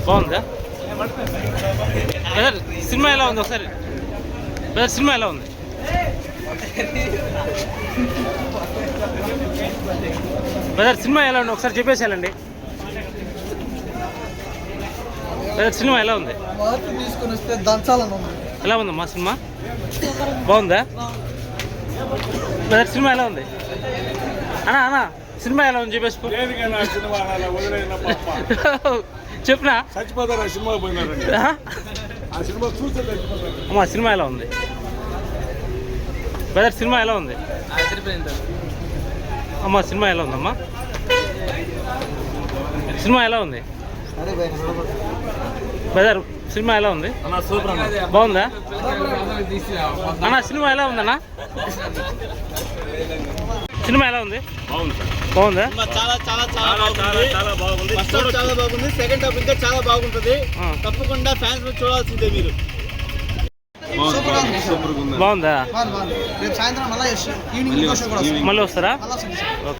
బాగుందా brother? Cinema ఎలా ఉంది ఒకసారి బ్రదర్? సినిమా ఎలా ఉంది బ్రదర్? సినిమా ఎలా ఉంది ఒకసారి చెప్పేసేయాలండి బ్రదర్. సినిమా ఎలా ఉంది? తీసుకొని వస్తే దంచాలను ఎలా ఉందమ్మా సినిమా? బాగుందా బ్రదర్? సినిమా ఎలా ఉంది అన్నా? సినిమా ఎలా ఉంది చెప్పేసుకో. చెప్పినా చచ్చిపోతారు సినిమా పోయినారండి. అమ్మా సినిమా ఎలా ఉంది బ్రదర్? సినిమా ఎలా ఉంది అమ్మా? సినిమా ఎలా ఉందమ్మా? సినిమా ఎలా ఉంది బ్రదర్? సినిమా ఎలా ఉంది? బాగుందా అన్నా? సినిమా ఎలా ఉందన్నా? సినిమా ఎలా ఉంది? బాగుందా? చాలా చాలా చాలా చాలా బాగుంది. ఫస్ట్ హాఫ్ చాలా బాగుంది, సెకండ్ హాఫ్ ఇంకా చాలా బాగుంటది. తప్పకుండా ఫ్యాన్స్ చూడాల్సిందే మీరు. బాగుందా? రేపు సాయంత్రం మళ్ళీ ఈవినింగ్ మళ్ళీ వస్తారా?